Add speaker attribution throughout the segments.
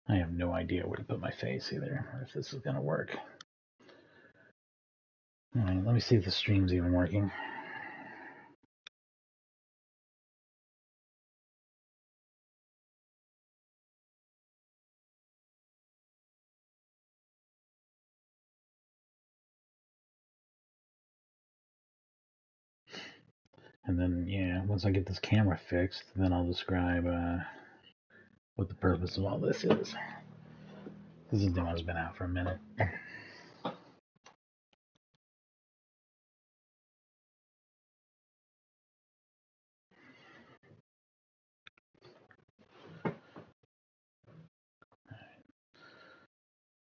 Speaker 1: I have no idea where to put my face either, or if this is gonna work. Alright, let me see if the stream's even working. And then, yeah, once I get this camera fixed, then I'll describe what the purpose of all this is. This demo's been out for a minute.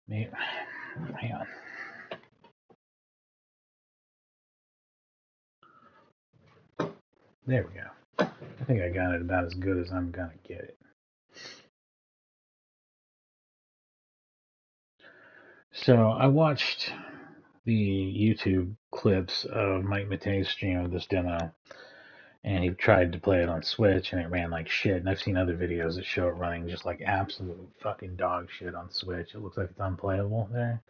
Speaker 1: Maybe, hang on. There we go. I think I got it about as good as I'm gonna get it. So I watched the YouTube clips of Mike Matei's stream of this demo, and he tried to play it on Switch, and it ran like shit. And I've seen other videos that show it running just like absolute fucking dog shit on Switch. It looks like it's unplayable there.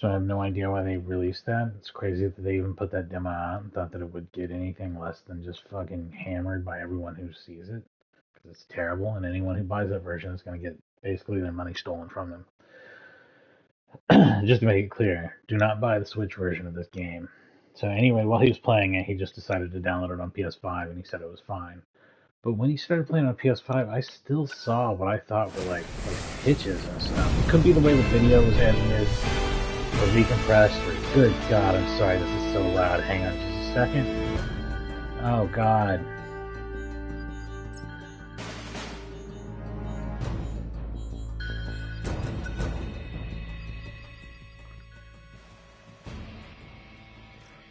Speaker 1: So I have no idea why they released that. It's crazy that they even put that demo out and thought that it would get anything less than just fucking hammered by everyone who sees it. Because it's terrible, and anyone who buys that version is going to get basically their money stolen from them. Just to make it clear, do not buy the Switch version of this game. So anyway, while he was playing it, he just decided to download it on PS5, and he said it was fine. But when he started playing on PS5, I still saw what I thought were like hitches and stuff. It could be the way the video was edited, or recompressed, or good God, I'm sorry, this is so loud. Hang on just a second. Oh God.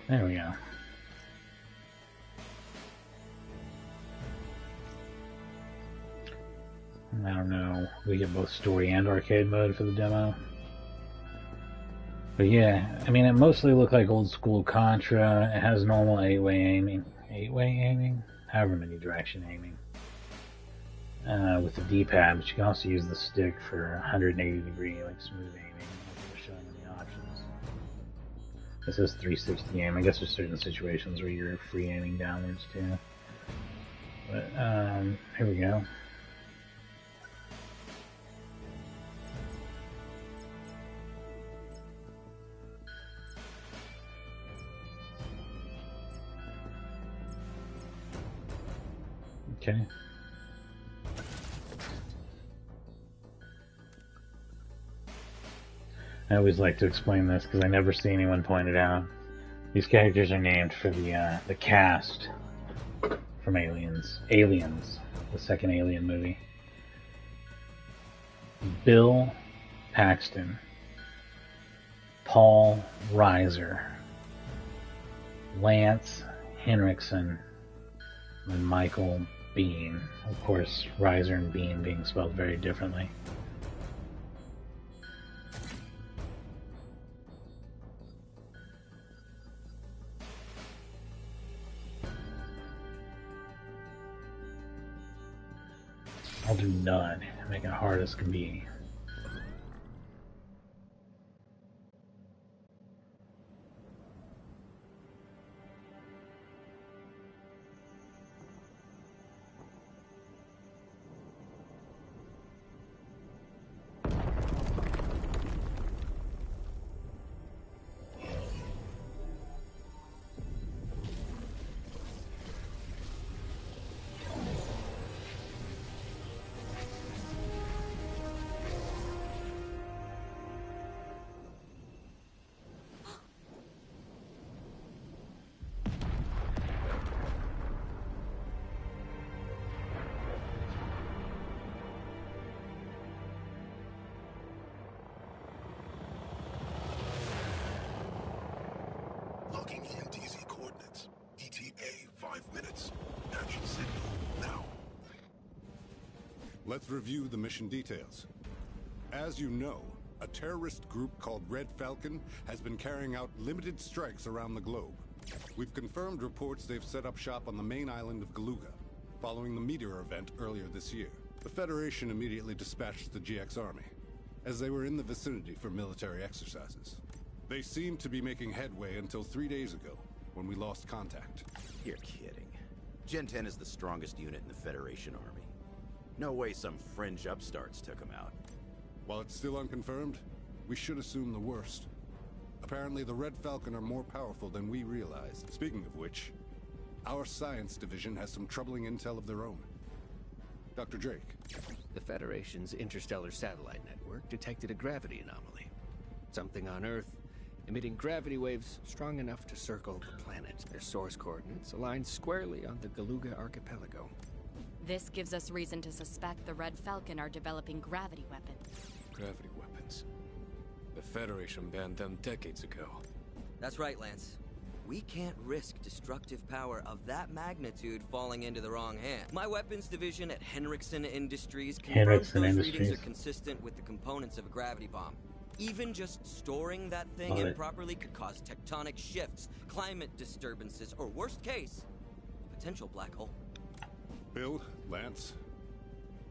Speaker 1: There we go. I don't know. We get both story and arcade mode for the demo. But yeah, I mean, it mostly looked like old school Contra. It has normal 8-way aiming. 8-way aiming? However many direction aiming. With the D-pad, but you can also use the stick for 180 degree, like smooth aiming, like they're showing in the options. It says 360 aim. I guess there's certain situations where you're free aiming downwards too. But, here we go. Okay. I always like to explain this because I never see anyone point it out. These characters are named for the cast from Aliens. Aliens, the second Alien movie. Bill Paxton, Paul Reiser, Lance Henriksen, and Michael Bean. Of course, Reiser and Bean being spelled very differently. I'll do none, make it hard as can be.
Speaker 2: Let's review the mission details. As you know, a terrorist group called Red Falcon has been carrying out limited strikes around the globe. We've confirmed reports they've set up shop on the main island of Galuga, following the meteor event earlier this year. The Federation immediately dispatched the GX army, as they were in the vicinity for military exercises. They seemed to be making headway until 3 days ago, when we lost contact.
Speaker 3: You're kidding. Gen 10 is the strongest unit in the Federation army. No way some fringe upstarts took them out.
Speaker 2: While it's still unconfirmed, we should assume the worst. Apparently the Red Falcon are more powerful than we realized. Speaking of which, our science division has some troubling intel of their own. Dr. Drake.
Speaker 4: The Federation's interstellar satellite network detected a gravity anomaly. Something on Earth emitting gravity waves strong enough to circle the planet. Their source coordinates align squarely on the Galuga archipelago.
Speaker 5: This gives us reason to suspect the Red Falcon are developing gravity weapons.
Speaker 6: Gravity weapons. The Federation banned them decades ago.
Speaker 7: That's right, Lance. We can't risk destructive power of that magnitude falling into the wrong hands. My weapons division at Henriksen Industries confirms those readings are consistent with the components of a gravity bomb. Even just storing that thing improperly could cause tectonic shifts, climate disturbances, or worst case, a potential black hole.
Speaker 2: Bill, Lance,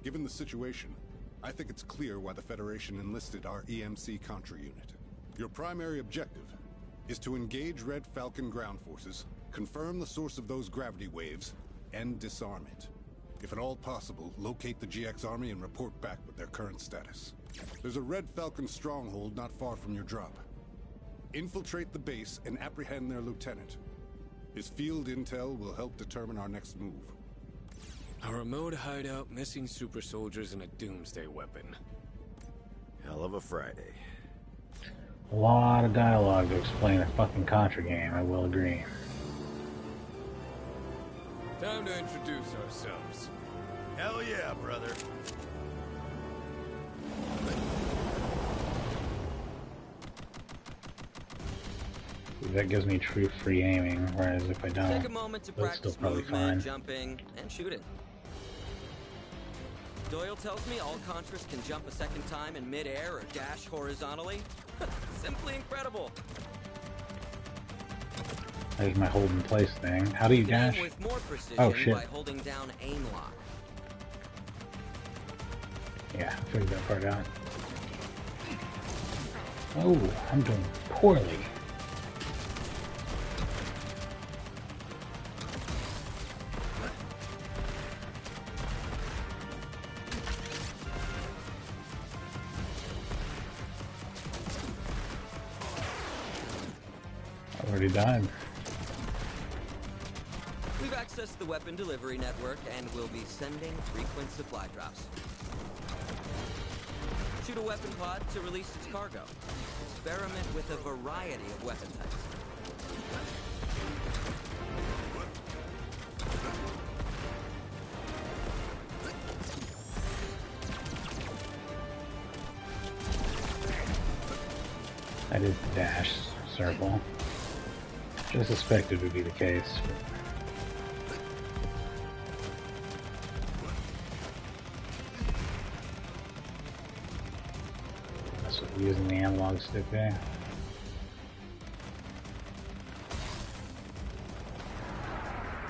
Speaker 2: given the situation, I think it's clear why the Federation enlisted our EMC Contra unit. Your primary objective is to engage Red Falcon ground forces, confirm the source of those gravity waves, and disarm it. If at all possible, locate the GX army and report back with their current status. There's a Red Falcon stronghold not far from your drop. Infiltrate the base and apprehend their lieutenant. His field intel will help determine our next move.
Speaker 6: A remote hideout, missing super soldiers, and a doomsday weapon.
Speaker 3: Hell of a Friday.
Speaker 1: A lot of dialogue to explain a fucking Contra game, I will agree.
Speaker 6: Time to introduce ourselves.
Speaker 3: Hell yeah, brother.
Speaker 1: That gives me true free aiming, whereas if I don't,
Speaker 7: Take a moment to practice movement, jumping, and shooting. Doyle tells me all Contras can jump a second time in mid-air or dash horizontally. Simply incredible.
Speaker 1: There's my hold in place thing. How do you dash?
Speaker 7: With more precision
Speaker 1: oh shit.
Speaker 7: by holding down aim lock.
Speaker 1: Yeah, figured that part out. Oh, I'm doing poorly. Already died.
Speaker 7: We've accessed the weapon delivery network and will be sending frequent supply drops. Shoot a weapon pod to release its cargo. Experiment with a variety of weapon types.
Speaker 1: I did dash circle. Just suspected would be the case. That's what we're using the analog stick there.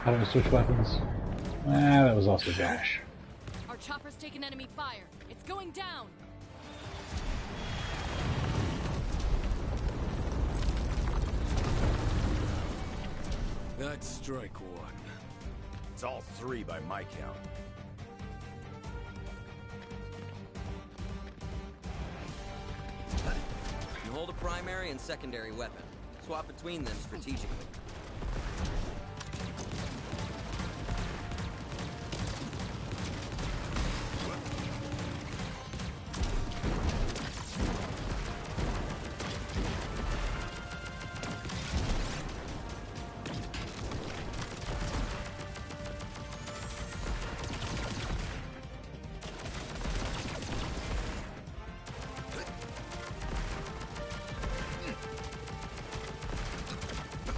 Speaker 1: How do I switch weapons? Ah, that was also dash.
Speaker 5: Our chopper's taken enemy fire. It's going down.
Speaker 6: That's strike one.
Speaker 3: It's all three by my count.
Speaker 7: You hold a primary and secondary weapon. Swap between them strategically.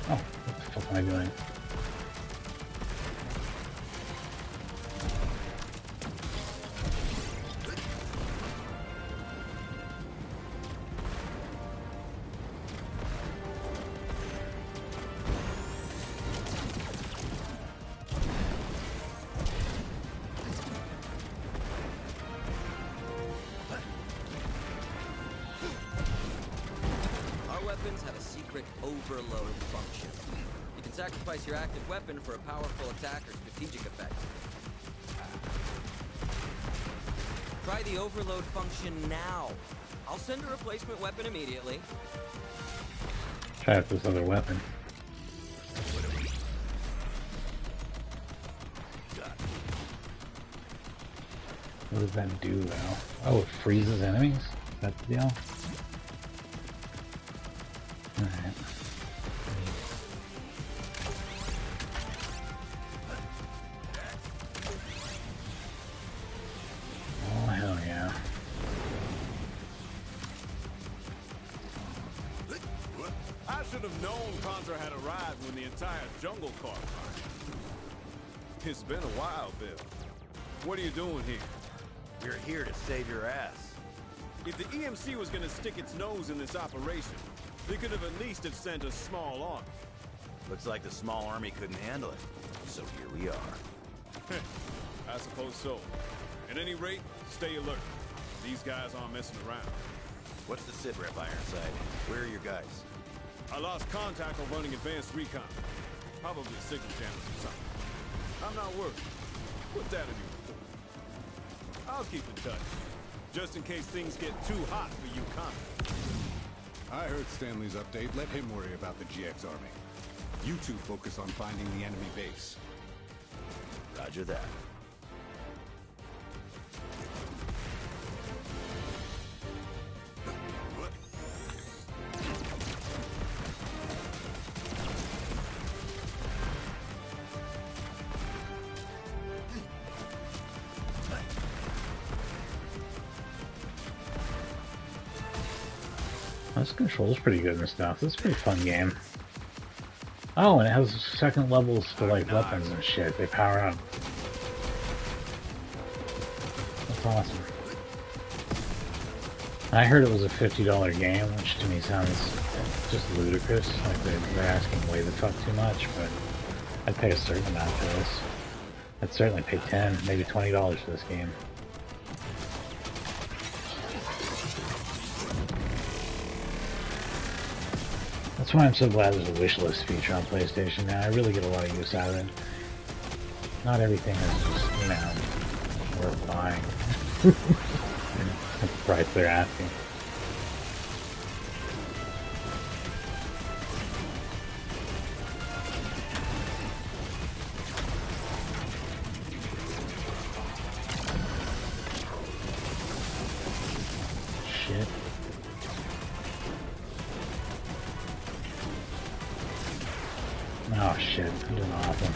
Speaker 1: Oh, what the fuck am I doing?
Speaker 7: secret overload function. You can sacrifice your active weapon for a powerful attack or strategic effect. Try the overload function now. I'll send a replacement weapon immediately.
Speaker 1: Try out this other weapon. What does that do, though? Oh, it freezes enemies? Is that the deal? Alright. Oh, hell yeah.
Speaker 8: I should have known Contra had arrived when the entire jungle caught fire. It's been a while, Bill. What are you doing here?
Speaker 3: We're here to save your ass.
Speaker 8: If the EMC was gonna stick its nose in this operation, they could have at least have sent a small army.
Speaker 3: Looks like the small army couldn't handle it. So here we are.
Speaker 8: I suppose so. At any rate, stay alert. These guys aren't messing around.
Speaker 3: What's the sit rep, Ironside? Where are your guys?
Speaker 8: I lost contact while running advanced recon. Probably signal jammers or something. I'm not worried. Put that in your report. I'll keep in touch. Just in case things get too hot for you, Contra.
Speaker 2: I heard Stanley's update. Let him worry about the GX army. You two focus on finding the enemy base.
Speaker 3: Roger that.
Speaker 1: This control's pretty good and stuff. This is a pretty fun game. Oh, and it has second levels for like weapons and shit. They power up. That's awesome. I heard it was a $50 game, which to me sounds just ludicrous. Like they're asking way the fuck too much, but I'd pay a certain amount for this. I'd certainly pay $10, maybe $20 for this game. That's why I'm so glad there's a wishlist feature on PlayStation now. I really get a lot of use out of it. Not everything is just, you know, worth buying. That's the price they're asking. Shit. Oh shit, I'm doing awful.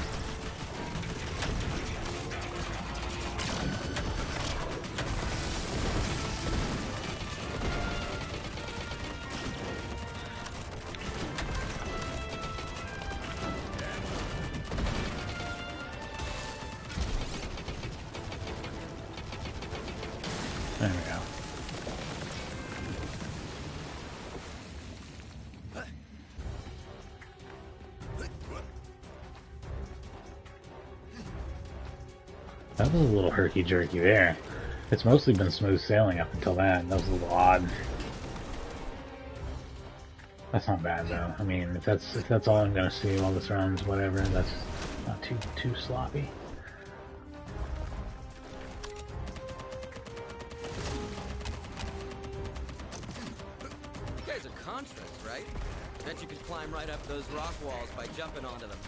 Speaker 1: There we go. That was a little herky-jerky there. It's mostly been smooth sailing up until that. That was a little odd. That's not bad though. I mean, if that's all I'm gonna see while this runs, whatever, that's not too sloppy.
Speaker 7: You guys are Contras, right? Bet you could climb right up those rock walls by jumping onto them.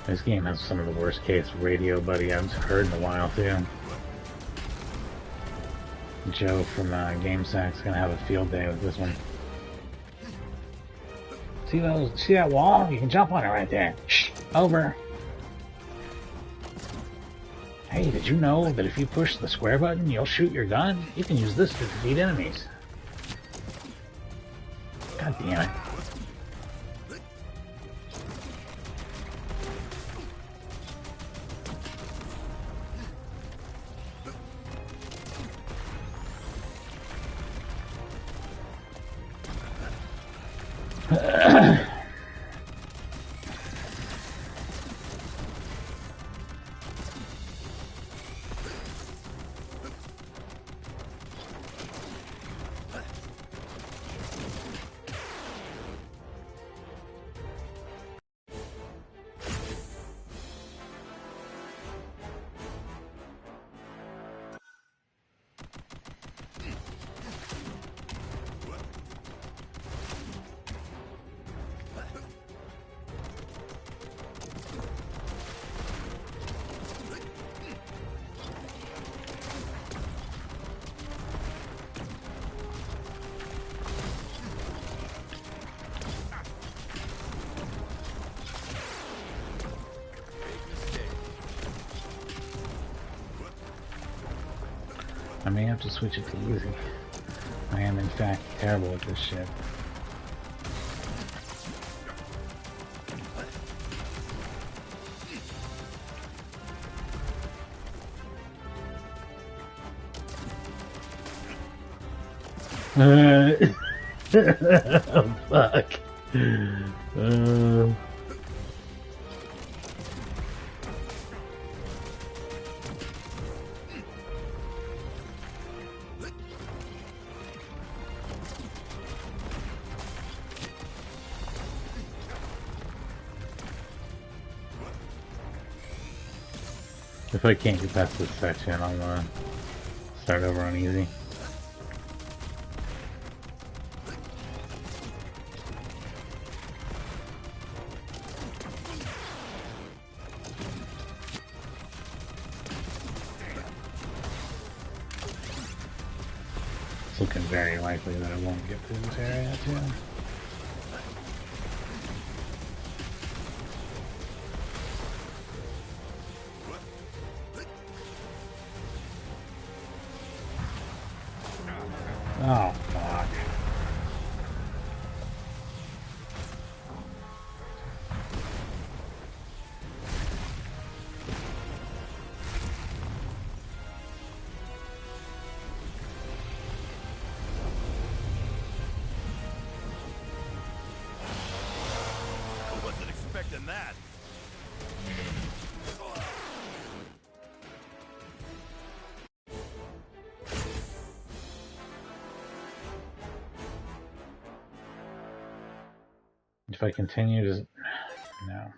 Speaker 1: This game has some of the worst case radio buddy I've heard in a while too. Joe from GameSack's gonna have a field day with this one. See that wall? You can jump on it right there. Shh, over. Hey, did you know that if you push the square button, you'll shoot your gun? You can use this to defeat enemies. God damn it. I may have to switch it to easy. I am in fact terrible at this shit. Oh, fuck. If I can't get past this section, I'm gonna start over on easy. It's looking very likely that I won't get through this area too. Oh, fuck.
Speaker 8: I wasn't expecting that.
Speaker 1: If I continue to... No.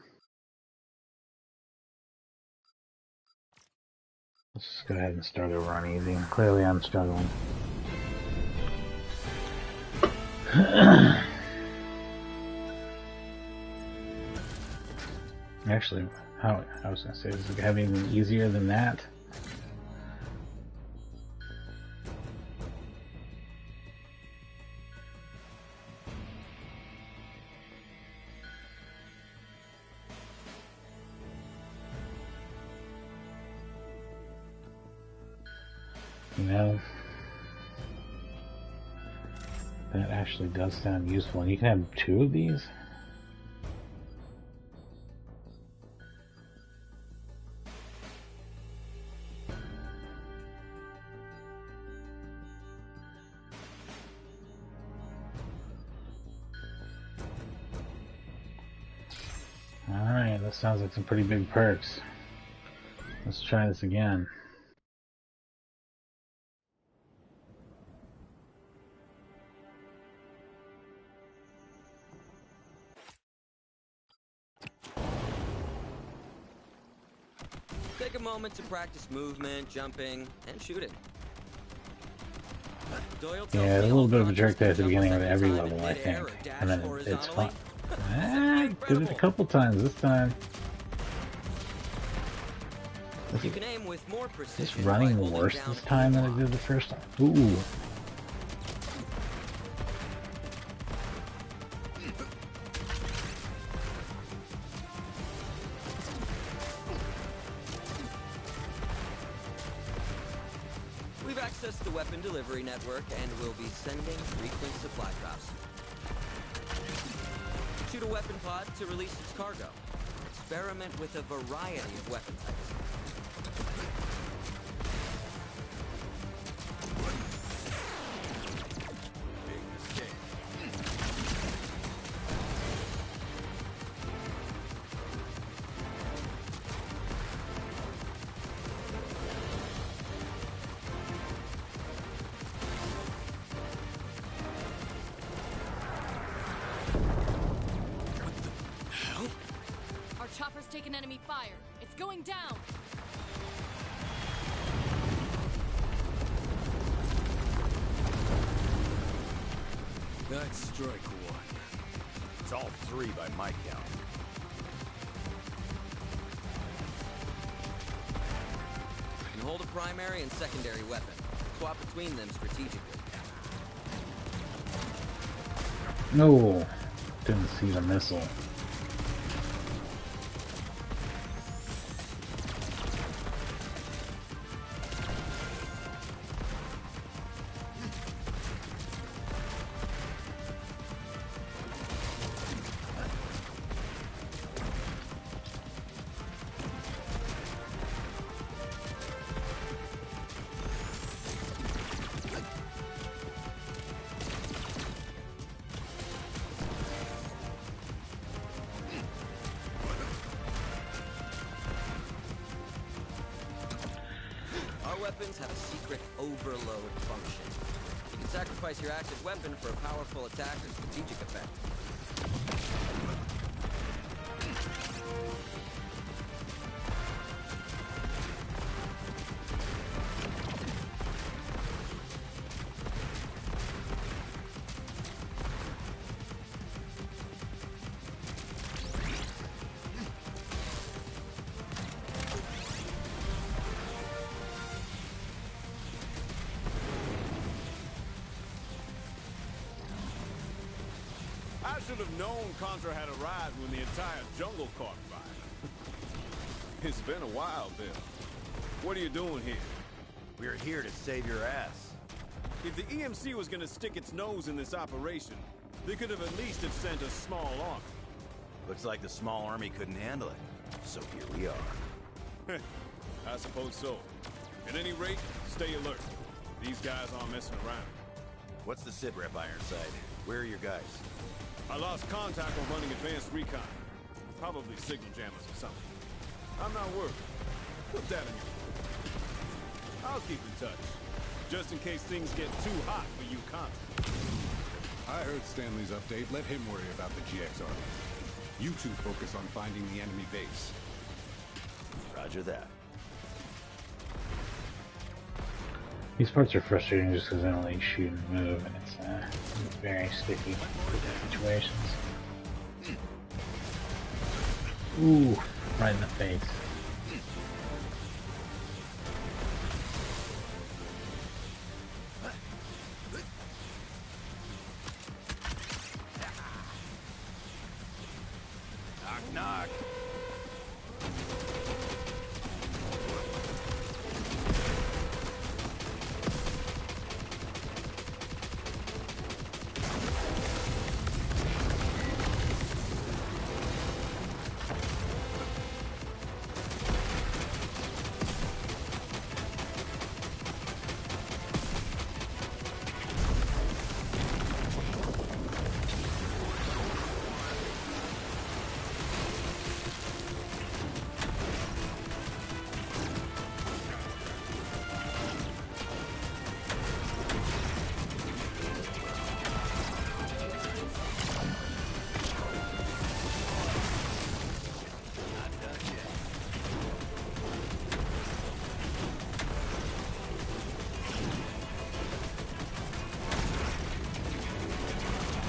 Speaker 1: Let's just go ahead and start over on easy. Clearly I'm struggling. Actually, I was gonna say, does it have anything easier than that? You know, that actually does sound useful. And you can have 2 of these? Alright, that sounds like some pretty big perks. Let's try this again.
Speaker 7: Take a moment to practice movement, jumping, and shooting. Doyle tells
Speaker 1: Yeah, a
Speaker 7: me
Speaker 1: little
Speaker 7: all
Speaker 1: bit of a
Speaker 7: Contras
Speaker 1: jerk there at the
Speaker 7: can jump
Speaker 1: beginning of
Speaker 7: a
Speaker 1: every
Speaker 7: second time
Speaker 1: level,
Speaker 7: in
Speaker 1: I
Speaker 7: midair
Speaker 1: think.
Speaker 7: or dash
Speaker 1: And then it's fun. Did it a couple times this time.
Speaker 7: You can aim with more precision.
Speaker 1: Is this running
Speaker 7: by holding
Speaker 1: worse
Speaker 7: down
Speaker 1: this time than it did the first time? Ooh.
Speaker 7: We've accessed the weapon delivery network and will be sending frequent supply drops. Shoot a weapon pod to release its cargo. Experiment with a variety of weapon types.
Speaker 5: Chopper's taken enemy fire. It's going down.
Speaker 8: That's strike 1. It's all 3 by my count.
Speaker 7: You can hold a primary and secondary weapon. Swap between them strategically.
Speaker 1: No, didn't see the missile.
Speaker 7: weapons have a secret overload function. You can sacrifice your active weapon for a powerful attack or strategic effect.
Speaker 8: I should have known Contra had arrived when the entire jungle caught fire. It's been a while, Bill. What are you doing here?
Speaker 3: We're here to save your ass.
Speaker 8: If the EMC was gonna stick its nose in this operation, they could have at least have sent a small army.
Speaker 3: Looks like the small army couldn't handle it. So here we are.
Speaker 8: I suppose so. At any rate, stay alert. These guys aren't messing around.
Speaker 3: What's the sitrep, Ironside? Where are your guys?
Speaker 8: I lost contact on running advanced recon. Probably signal jammers or something. I'm not worried. Put that in your... I'll keep in touch. Just in case things get too hot for you, Contra.
Speaker 2: I heard Stanley's update. Let him worry about the GX army. You two focus on finding the enemy base.
Speaker 3: Roger that.
Speaker 1: These parts are frustrating just because I don't like shoot and move, and it's very sticky situations. Ooh, right in the face.
Speaker 3: Knock, knock.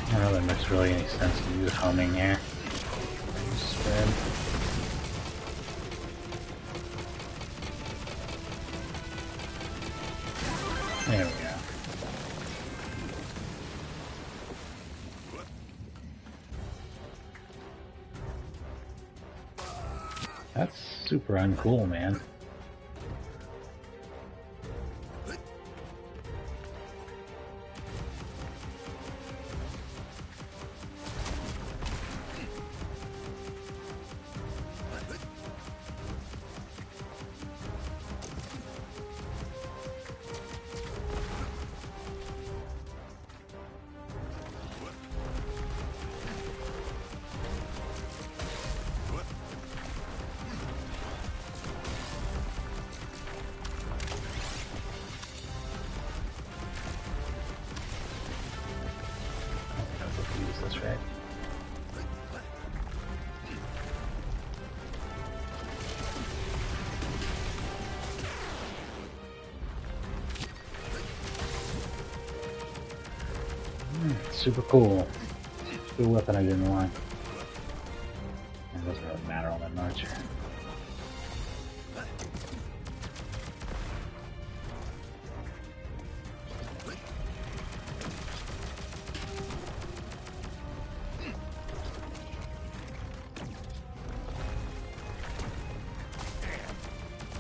Speaker 1: I don't know that makes really any sense to use homing here. Spread. There we go. That's super uncool, man. That's right. Super cool. Good weapon I didn't want. It doesn't really matter all that much.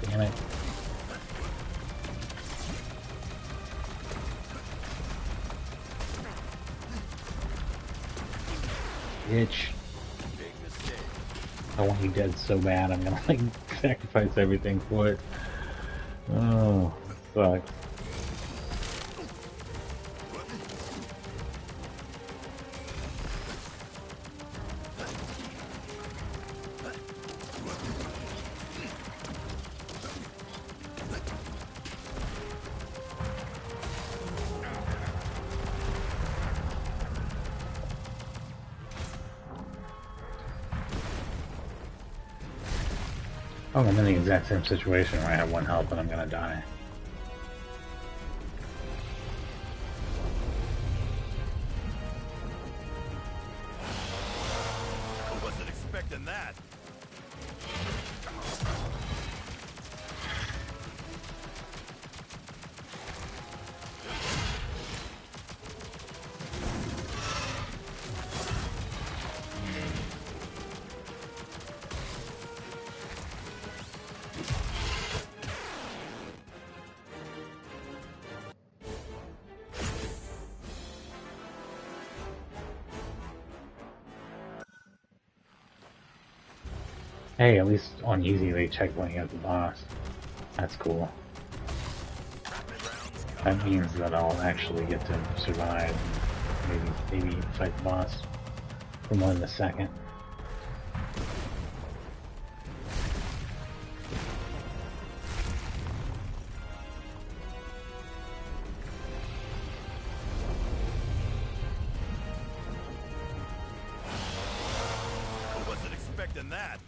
Speaker 1: Damn it. Bitch. I want you dead so bad, I'm gonna like sacrifice everything for it. Oh, fuck. Oh, I'm in the exact same situation where I have 1 health and I'm gonna die.
Speaker 3: I wasn't expecting that.
Speaker 1: Hey, at least on easy they checkpoint you at the boss. That's cool. That means that I'll actually get to survive and maybe fight the boss for more than a second.
Speaker 3: I wasn't expecting that.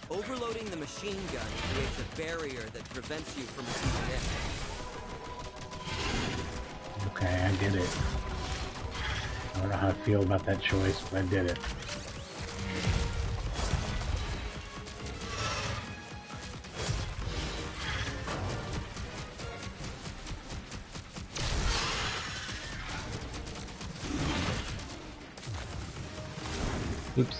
Speaker 7: Overloading the machine gun creates a barrier that prevents you from shooting in.
Speaker 1: Okay, I did it. I don't know how I feel about that choice, but I did it. Oops.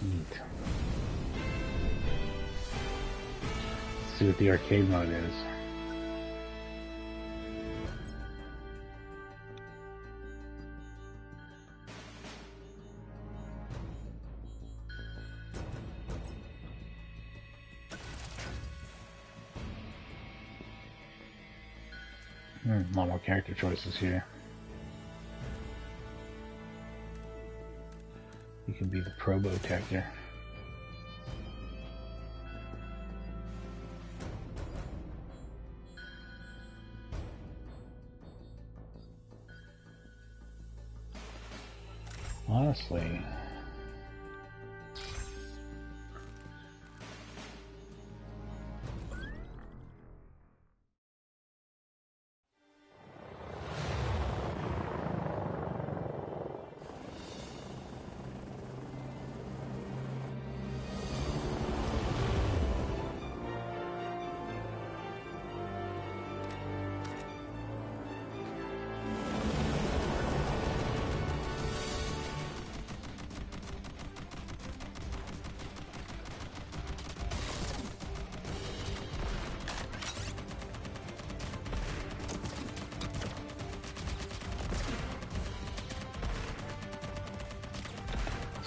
Speaker 1: Neat. Let's see what the arcade mode is. A lot more character choices here. You can be the probotector. Honestly,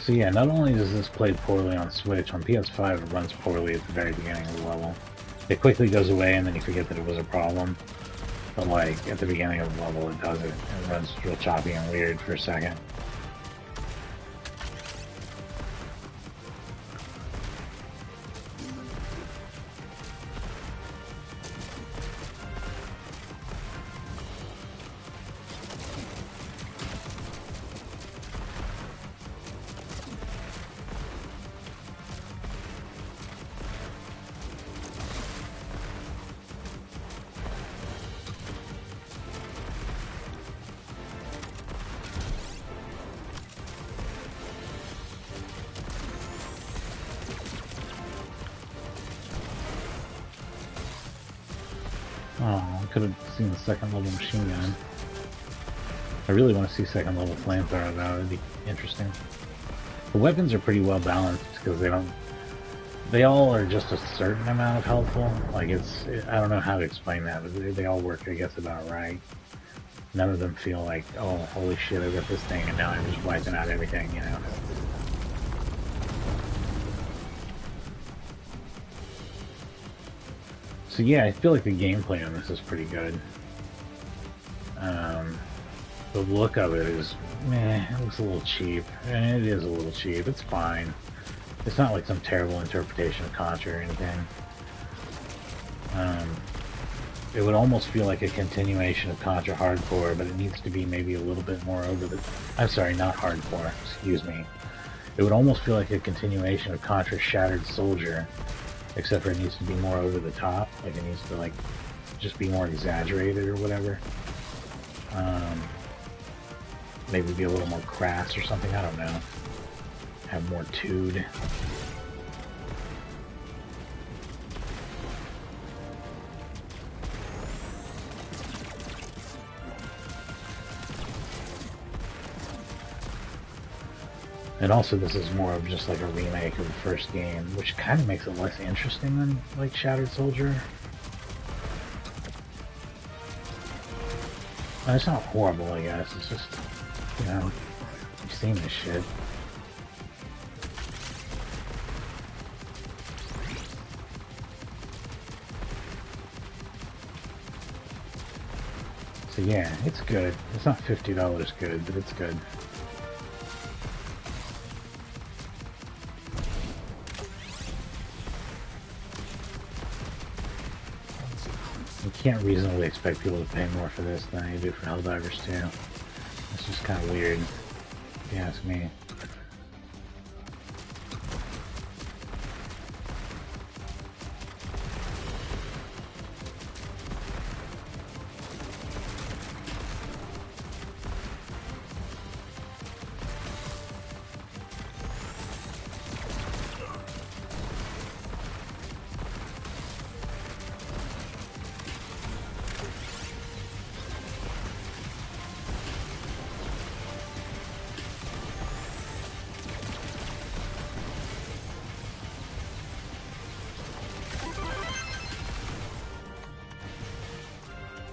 Speaker 1: so yeah, not only does this play poorly on Switch, on PS5 it runs poorly at the very beginning of the level. It quickly goes away and then you forget that it was a problem. But like, at the beginning of the level it does it. It runs real choppy and weird for a second. could have seen the second level machine gun. I really want to see second level flamethrower though. It'd be interesting. The weapons are pretty well balanced because they all are just a certain amount of helpful. Like I don't know how to explain that, but they all work, I guess, about right. None of them feel like, oh, holy shit, I got this thing and now I'm just wiping out everything, you know. So yeah, I feel like the gameplay on this is pretty good. The look of it is, meh, it looks a little cheap. And it is a little cheap, it's fine. It's not like some terrible interpretation of Contra or anything. It would almost feel like a continuation of Contra Hardcore, but it needs to be maybe a little bit more over the... I'm sorry, not Hardcore, excuse me. It would almost feel like a continuation of Contra Shattered Soldier, except for it needs to be more over the top. Like it needs to like just be more exaggerated or whatever. Maybe be a little more crass or something, I don't know. Have more tude. And also this is more of just like a remake of the first game, which kind of makes it less interesting than like Shattered Soldier. It's not horrible, I guess, it's just, you know, you've seen this shit. So yeah, it's good. It's not $50 good, but it's good. You can't reasonably expect people to pay more for this than you do for Helldivers 2. It's just kind of weird, if you ask me.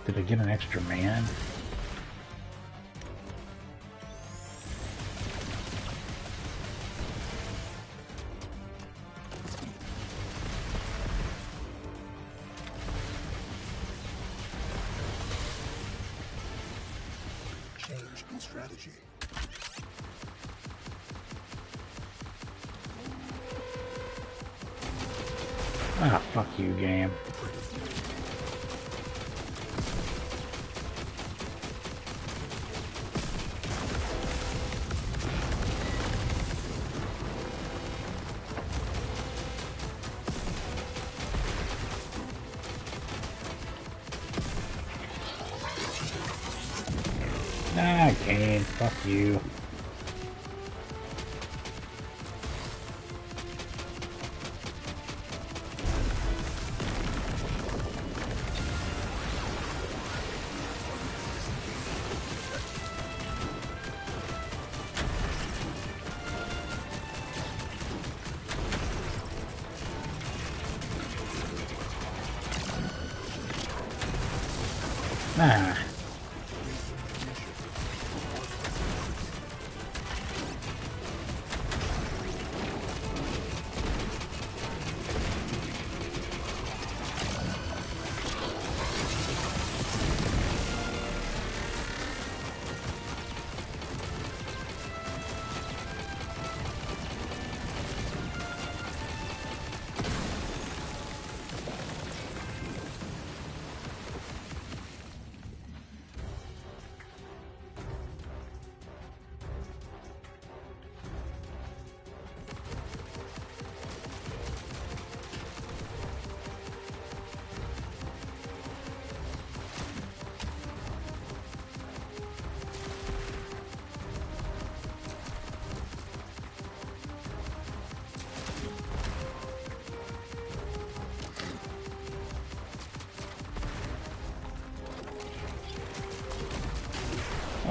Speaker 1: Did I get an extra man?
Speaker 9: Change in strategy.
Speaker 1: Ah, fuck you, game. Ah, Kane, fuck you. Ah.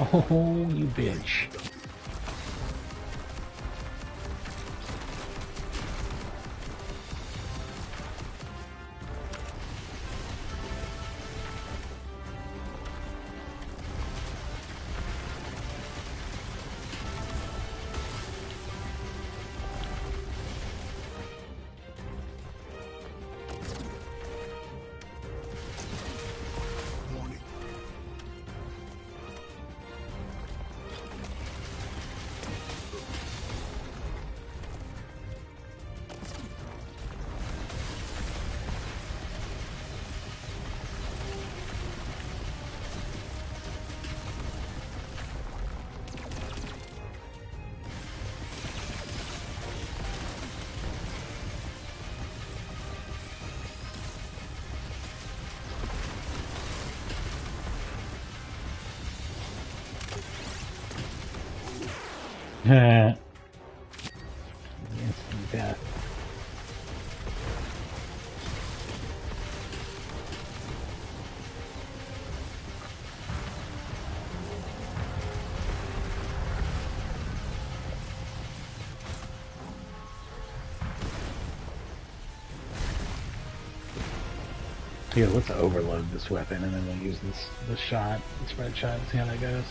Speaker 1: Oh, you bitch. Instant death. Here, let's overload this weapon and then we'll use this shot, the spread shot, and see how that goes.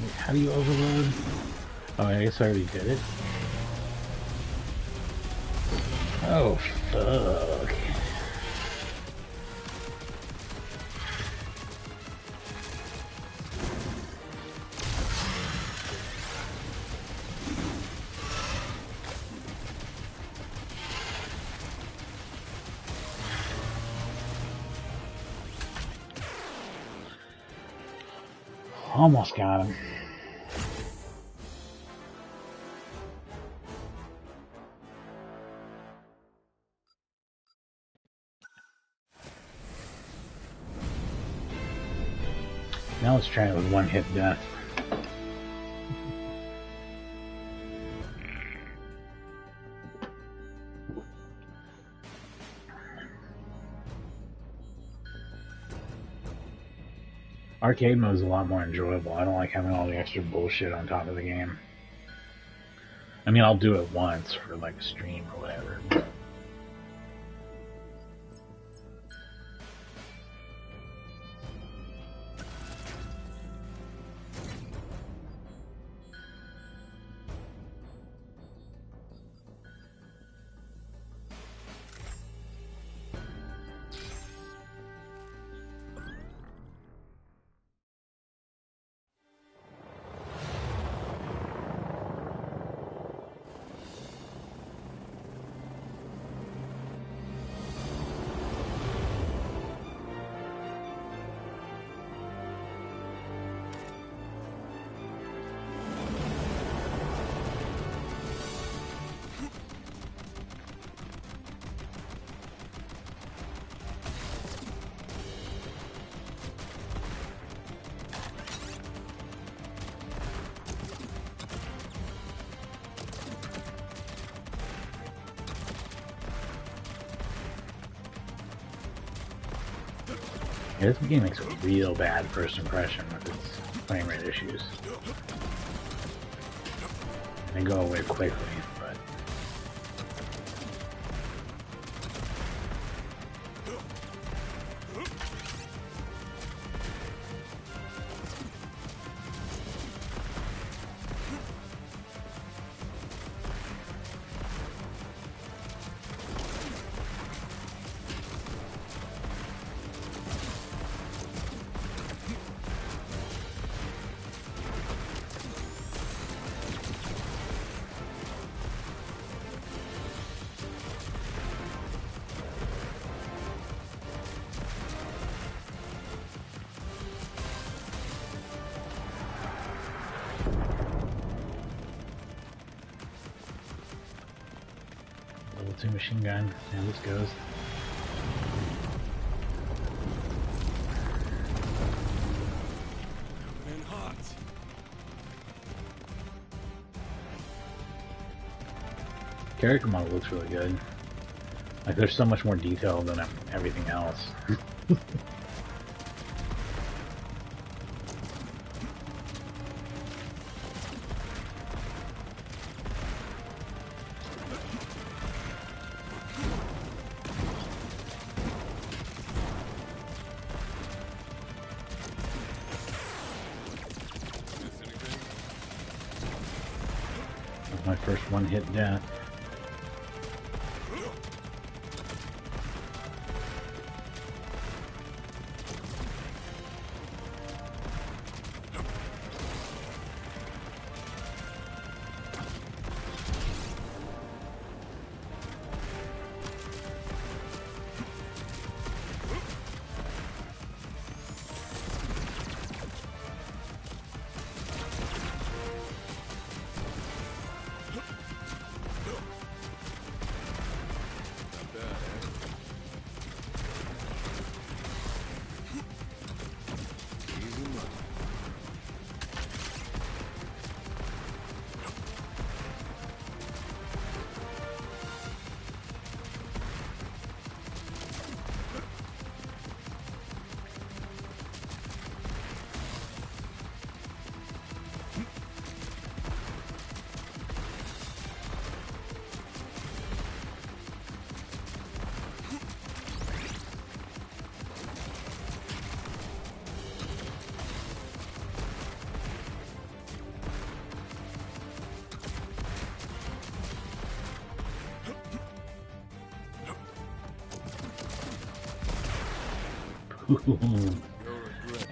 Speaker 1: Wait, how do you overload? Oh, I guess I already did it. Oh, fuck. Almost got him. Now let's try it with one hit death. Arcade mode is a lot more enjoyable. I don't like having all the extra bullshit on top of the game. I mean, I'll do it once for like a stream or whatever. Yeah, this game makes a real bad first impression with its frame rate issues. They go away quickly, but... Level 2 machine gun. Yeah, this goes.
Speaker 8: Coming in hot.
Speaker 1: Character model looks really good. Like, there's so much more detail than everything else. My first one-hit death.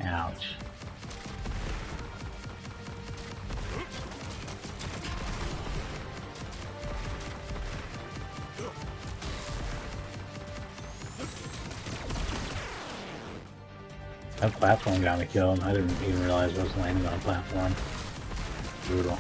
Speaker 1: Ouch. That platform got me killed. I didn't even realize I was landing on a platform. Brutal.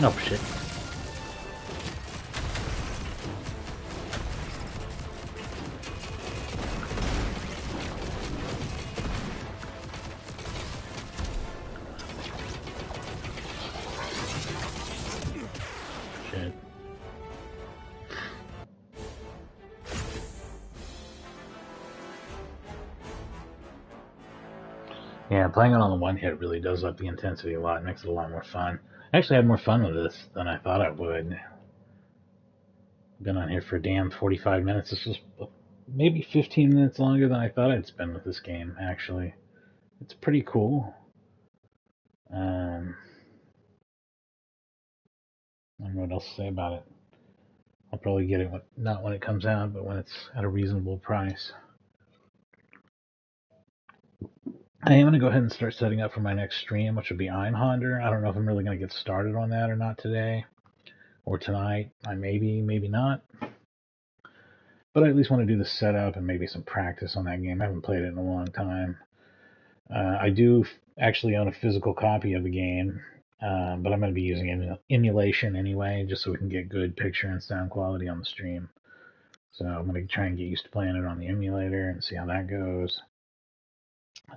Speaker 1: Oh shit. Shit. Yeah, playing it on the one hit really does up the intensity a lot. It makes it a lot more fun. I actually had more fun with this than I thought I would. Been on here for a damn 45 minutes. This is maybe 15 minutes longer than I thought I'd spend with this game, actually. It's pretty cool. I don't know what else to say about it. I'll probably get it, not when it comes out, but when it's at a reasonable price. I am going to go ahead and start setting up for my next stream, which will be Einhander. I don't know if I'm really going to get started on that or not today or tonight. I maybe not. But I at least want to do the setup and maybe some practice on that game. I haven't played it in a long time. I do actually own a physical copy of the game, but I'm going to be using emulation anyway, just so we can get good picture and sound quality on the stream. So I'm going to try and get used to playing it on the emulator and see how that goes.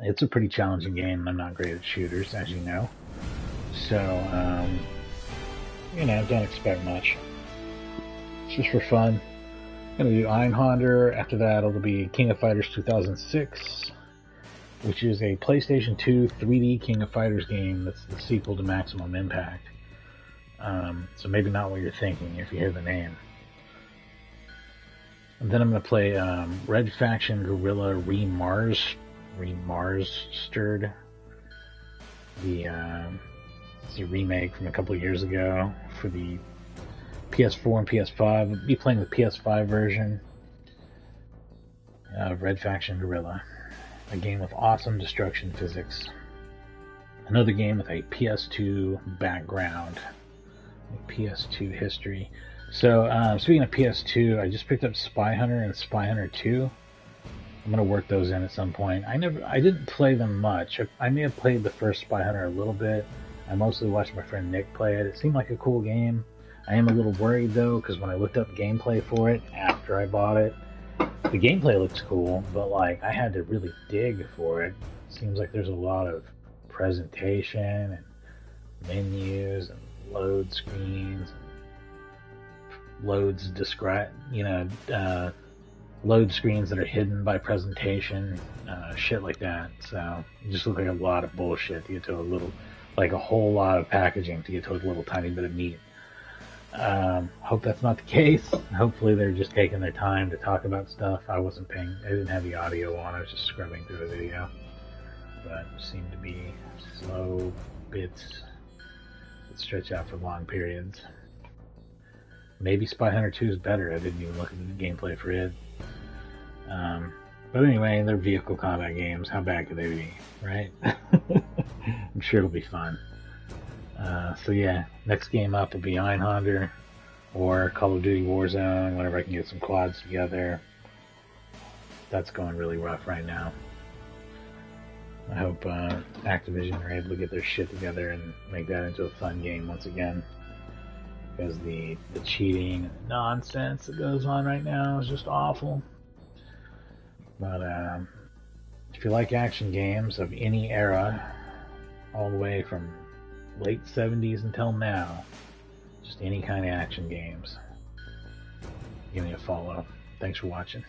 Speaker 1: It's a pretty challenging game, and I'm not great at shooters, as you know. So, don't expect much. It's just for fun. I'm going to do Einhander. After that, it'll be King of Fighters 2006, which is a PlayStation 2 3D King of Fighters game that's the sequel to Maximum Impact. So maybe not what you're thinking if you hear the name. And then I'm going to play Red Faction Guerrilla Remastered. It's a remake from a couple of years ago for the PS4 and PS5. I'll be playing the PS5 version of Red Faction Guerrilla. A game with awesome destruction physics. Another game with a PS2 background. A PS2 history. So, speaking of PS2, I just picked up Spy Hunter and Spy Hunter 2. I'm going to work those in at some point. I didn't play them much. I may have played the first Spy Hunter a little bit. I mostly watched my friend Nick play it. It seemed like a cool game. I am a little worried though, because when I looked up gameplay for it after I bought it, the gameplay looks cool, but like I had to really dig for it. Seems like there's a lot of presentation and menus and load screens, and load screens that are hidden by presentation, shit like that. So it just looks like a lot of bullshit to get to a whole lot of packaging to get to a little tiny bit of meat. Hope that's not the case. Hopefully they're just taking their time to talk about stuff. I didn't have the audio on, I was just scrubbing through the video. But it seemed to be slow bits that stretch out for long periods. Maybe Spy Hunter 2 is better. I didn't even look at the gameplay for it. But anyway, they're vehicle combat games. How bad could they be, right? I'm sure it'll be fun. So yeah, next game up will be Einhander or Call of Duty Warzone, whenever I can get some quads together. That's going really rough right now. I hope Activision are able to get their shit together and make that into a fun game once again. Because the cheating and nonsense that goes on right now is just awful. But if you like action games of any era, all the way from late 70s until now, just any kind of action games, give me a follow. Thanks for watching.